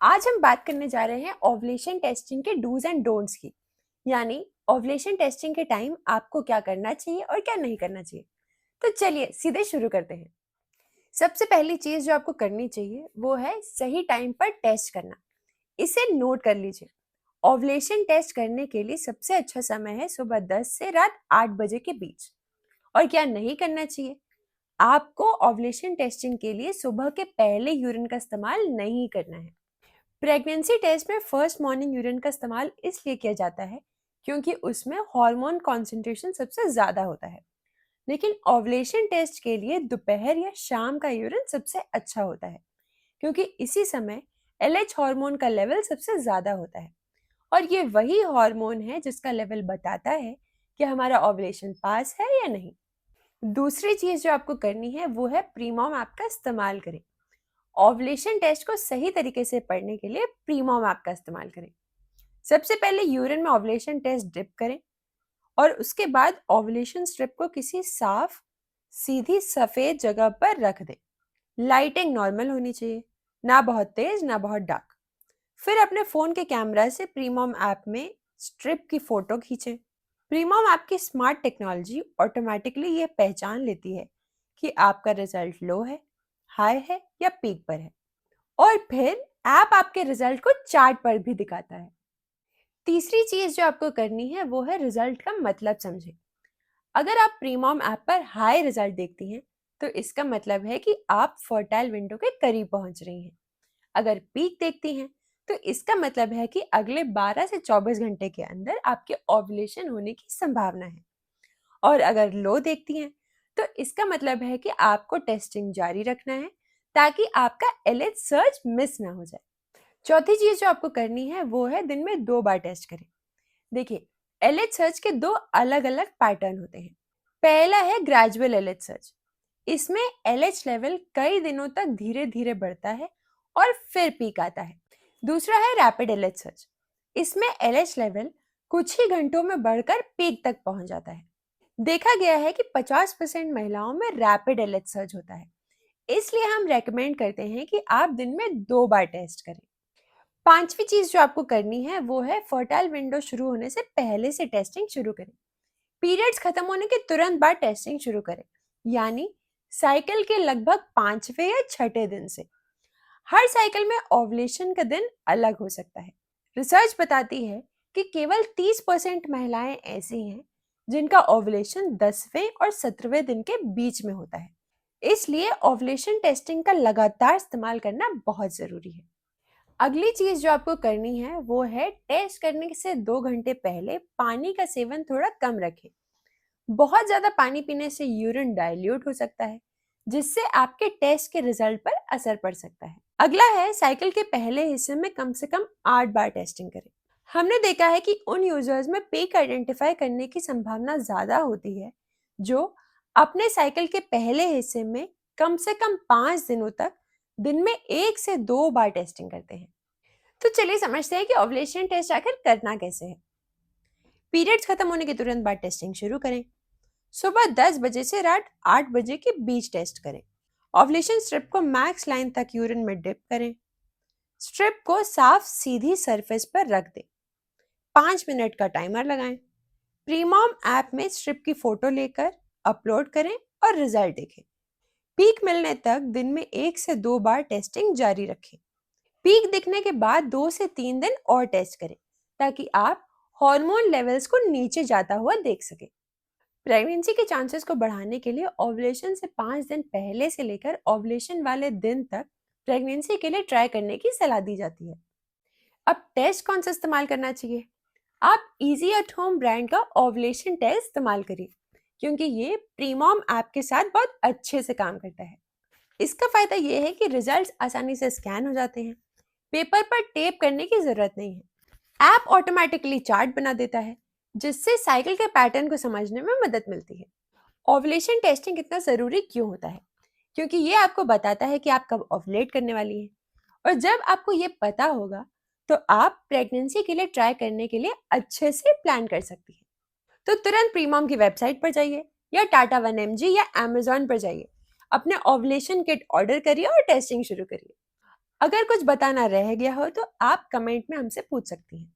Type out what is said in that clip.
आज हम बात करने जा रहे हैं ओवुलेशन टेस्टिंग के डूज एंड डोंट्स की। यानी ओवुलेशन टेस्टिंग के टाइम आपको क्या करना चाहिए और क्या नहीं करना चाहिए। तो चलिए सीधे शुरू करते हैं। सबसे पहली चीज जो आपको करनी चाहिए वो है सही टाइम पर टेस्ट करना। इसे नोट कर लीजिए। ओवुलेशन टेस्ट करने के लिए सबसे अच्छा समय है सुबह 10 से रात 8 बजे के बीच। और क्या नहीं करना चाहिए, आपको ओवुलेशन टेस्टिंग के लिए सुबह के पहले यूरिन का इस्तेमाल नहीं करना है। प्रेगनेंसी टेस्ट में फर्स्ट मॉर्निंग यूरिन का इस्तेमाल इसलिए किया जाता है क्योंकि उसमें हार्मोन कॉन्सेंट्रेशन सबसे ज़्यादा होता है। लेकिन ओवुलेशन टेस्ट के लिए दोपहर या शाम का यूरिन सबसे अच्छा होता है क्योंकि इसी समय एलएच हार्मोन का लेवल सबसे ज़्यादा होता है। और ये वही हार्मोन है जिसका लेवल बताता है कि हमारा ओवुलेशन पास है या नहीं। दूसरी चीज़ जो आपको करनी है वो है प्रीमॉम ऐप का इस्तेमाल करें। ओवुलेशन टेस्ट को सही तरीके से पढ़ने के लिए प्रीमॉम ऐप का इस्तेमाल करें। सबसे पहले यूरिन में ओवुलेशन टेस्ट डिप करें और उसके बाद ओवुलेशन स्ट्रिप को किसी साफ सीधी सफेद जगह पर रख दें। लाइटिंग नॉर्मल होनी चाहिए, ना बहुत तेज ना बहुत डार्क। फिर अपने फोन के कैमरा से प्रीमॉम ऐप में स्ट्रिप की फोटो खींचें। प्रीमॉम ऐप की स्मार्ट टेक्नोलॉजी ऑटोमेटिकली ये पहचान लेती है कि आपका रिजल्ट लो है, हाई है या पीक पर है, और फिर ऐप आपके रिजल्ट को चार्ट पर भी दिखाता है। तीसरी चीज जो आपको करनी है वो है रिजल्ट का मतलब समझें। अगर आप प्रीमॉम ऐप पर हाई रिजल्ट देखती हैं तो इसका मतलब है कि आप फर्टाइल विंडो के करीब पहुंच रही हैं। अगर पीक देखती हैं तो इसका मतलब है कि अगले 12 से 24 घंटे के अंदर आपके ओवुलेशन होने की संभावना है। और अगर लो देखती हैं तो इसका मतलब है कि आपको टेस्टिंग जारी रखना है ताकि आपका एलएच सर्च मिस ना हो जाए। चौथी चीज जो आपको करनी है वो है दिन में 2 बार टेस्ट करें। देखिए, एलएच सर्च के 2 अलग अलग पैटर्न होते हैं। पहला है ग्रेजुअल एलएच सर्च। इसमें एलएच लेवल कई दिनों तक धीरे धीरे बढ़ता है और फिर पीक आता है। दूसरा है रैपिड एलएच सर्च। इसमें एलएच लेवल कुछ ही घंटों में बढ़कर पीक तक पहुंच जाता है। देखा गया है कि 50% महिलाओं में रैपिड एलएच सर्च होता है, इसलिए हम रेकमेंड करते हैं कि आप दिन में 2 बार टेस्ट करें। पांचवी चीज जो आपको करनी है वो है फर्टाइल विंडो शुरू होने से पहले से टेस्टिंग शुरू करें। पीरियड्स खत्म होने के तुरंत बाद टेस्टिंग शुरू करें, यानी साइकिल के लगभग 5वें या 6ठे दिन से। हर साइकिल में ओवुलेशन का दिन अलग हो सकता है। रिसर्च बताती है कि केवल 30% महिलाएं ऐसी हैं जिनका ओवुलेशन 10वें और 17वें दिन के बीच में होता है। इसलिए ओवुलेशन टेस्टिंग का लगातार इस्तेमाल करना बहुत जरूरी है। अगली चीज जो आपको करनी है वो है टेस्ट करने से 2 घंटे पहले पानी का सेवन थोड़ा कम रखें। बहुत ज्यादा पानी पीने से यूरिन डाइल्यूट हो सकता है, जिससे आपके टेस्ट के रिजल्ट पर असर पड़ सकता है। अगला है साइकिल के पहले हिस्से में कम से कम 8 बार टेस्टिंग करें। हमने देखा है कि उन यूजर्स में पीक आइडेंटिफाई करने की संभावना ज्यादा होती है जो अपने साइकिल के पहले हिस्से में कम से कम 5 दिनों तक दिन में 1 से 2 बार टेस्टिंग करते हैं। तो चलिए समझते हैं कि ओवुलेशन टेस्ट आखिर करना कैसे है। पीरियड्स खत्म होने के तुरंत बाद टेस्टिंग शुरू करें। सुबह 10 बजे से रात 8 बजे के बीच टेस्ट करें। ओवुलेशन स्ट्रिप को मैक्स लाइन तक यूरिन में डिप करें। स्ट्रिप को साफ सीधी सरफेस पर रख दें। 5 मिनट का टाइमर लगाएं। प्रीमॉम ऐप में स्ट्रिप की फोटो लेकर अपलोड करें और रिजल्ट देखें। पीक मिलने तक दिन में 1 से 2 बार टेस्टिंग जारी रखें। पीक दिखने के बाद 2 से 3 दिन और टेस्ट करें ताकि आप हार्मोन लेवल्स को नीचे जाता हुआ देख सकें। प्रेगनेंसी के चांसेस को बढ़ाने के लिए ओवुलेशन से 5 दिन पहले से लेकर ओवुलेशन वाले दिन तक प्रेगनेंसी के लिए ट्राई करने की सलाह दी जाती है। अब टेस्ट कौन सा इस्तेमाल करना चाहिए? आप इजी एट होम ब्रांड का ओवुलेशन टेस्ट इस्तेमाल करिए क्योंकि ये प्रीमॉम ऐप के साथ बहुत अच्छे से काम करता है। इसका फायदा ये है कि रिजल्ट्स आसानी से स्कैन हो जाते हैं। पेपर पर टेप करने की जरूरत नहीं है। ऐप ऑटोमेटिकली चार्ट बना देता है जिससे साइकिल के पैटर्न को समझने में मदद मिलती है। ओवुलेशन टेस्टिंग इतना जरूरी क्यों होता है? क्योंकि ये आपको बताता है कि आप कब ओवुलेट करने वाली हैं, और जब आपको ये पता होगा तो आप प्रेगनेंसी के लिए ट्राई करने के लिए अच्छे से प्लान कर सकती हैं। तो तुरंत प्रीमॉम की वेबसाइट पर जाइए या टाटा 1mg या अमेजोन पर जाइए, अपने ओवुलेशन किट ऑर्डर करिए और टेस्टिंग शुरू करिए। अगर कुछ बताना रह गया हो तो आप कमेंट में हमसे पूछ सकती हैं।